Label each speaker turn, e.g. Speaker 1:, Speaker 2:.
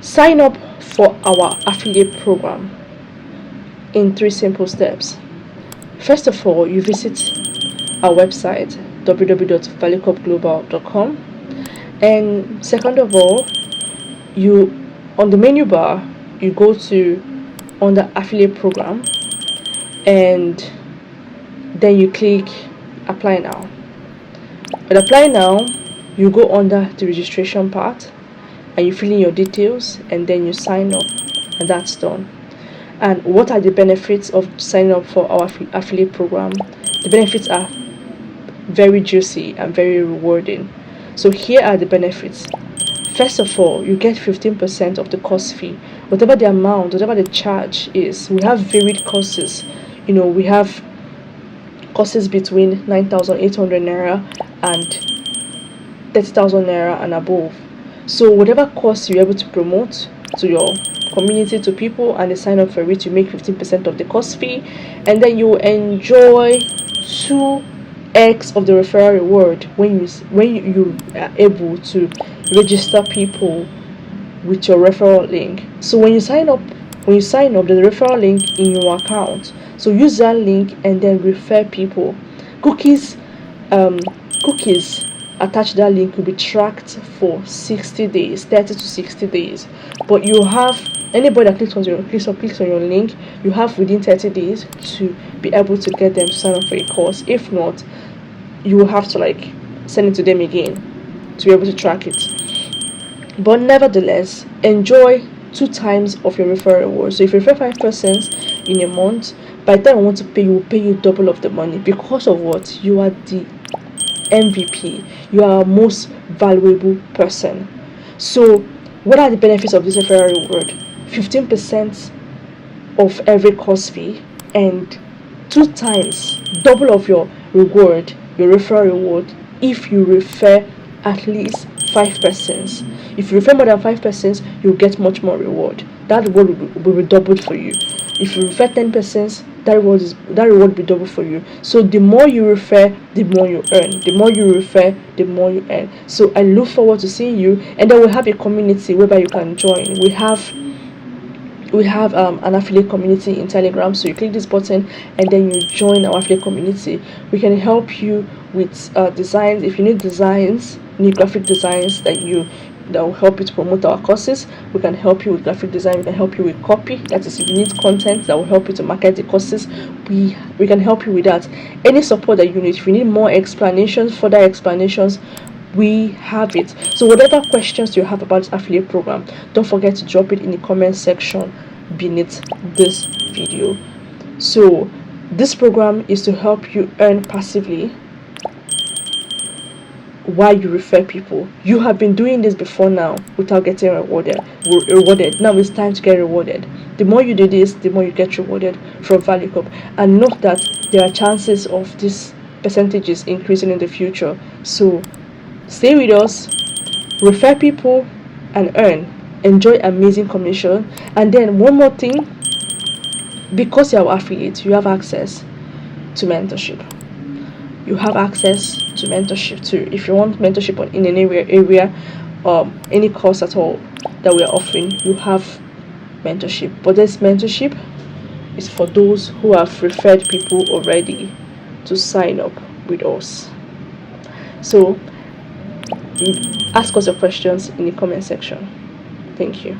Speaker 1: Sign up for our affiliate program in 3 simple steps. First of all, you visit our website www.valucopglobal.com, and second of all, you on the menu bar you go to under affiliate program, and then you click apply now. With apply now, you go under the registration part and you fill in your details, and then you sign up, and that's done. And what are the benefits of signing up for our affiliate program? The benefits are very juicy and very rewarding. So here are the benefits. First of all, you get 15% of the course fee, whatever the amount, whatever the charge is. We have varied courses. We have courses between 9,800 naira and 30,000 naira and above. So whatever course you're able to promote to your community, to people, and they sign up for it, you make 15% of the course fee, and then you enjoy 2x of the referral reward when you are able to register people with your referral link. So when you sign up, there's a referral link in your account. So use that link and then refer people. Cookies attached to that link will be tracked for 60 days, 30 to 60 days. But you have anybody that clicks on your link, you have within 30 days to be able to get them to sign up for a course. If not, you will have to send it to them again to be able to track it. But nevertheless, enjoy 2 times of your referral reward. So if you refer 5 persons in a month, by the time I want to pay, you will pay you double of the money. Because of what? You are the MVP. You are our most valuable person. So what are the benefits of this referral reward? 15% of every course fee, and 2 times double of your reward, your referral reward, if you refer at least 5 persons. If you refer more than 5 persons, you'll get much more reward. That reward will be doubled for you. If you refer 10 persons, that reward will be double for you. So the more you refer, the more you earn. The more you refer, the more you earn. So I look forward to seeing you, and then we'll have a community whereby you can join. We have an affiliate community in Telegram. So you click this button and then you join our affiliate community. We can help you with designs. If you need designs, graphic designs that will help you to promote our courses, we can help you with graphic design. We can help you with copy. That is, if you need content that will help you to market the courses, we can help you with that. Any support that you need, if you need more further explanations, we have it. So whatever questions you have about this affiliate program, don't forget to drop it in the comment section beneath this video. So this program is to help you earn passively while you refer people. You have been doing this before now without getting rewarded. Now it's time to get rewarded. The more you do this, the more you get rewarded from Valucop. And note that there are chances of these percentages increasing in the future. So stay with us, refer people, and earn. Enjoy amazing commission. And then one more thing, because you're an affiliate, you have access to mentorship. You have access to mentorship too. If you want mentorship in any area, any course at all that we are offering, you have mentorship. But this mentorship is for those who have referred people already to sign up with us. So ask us your questions in the comment section. Thank you.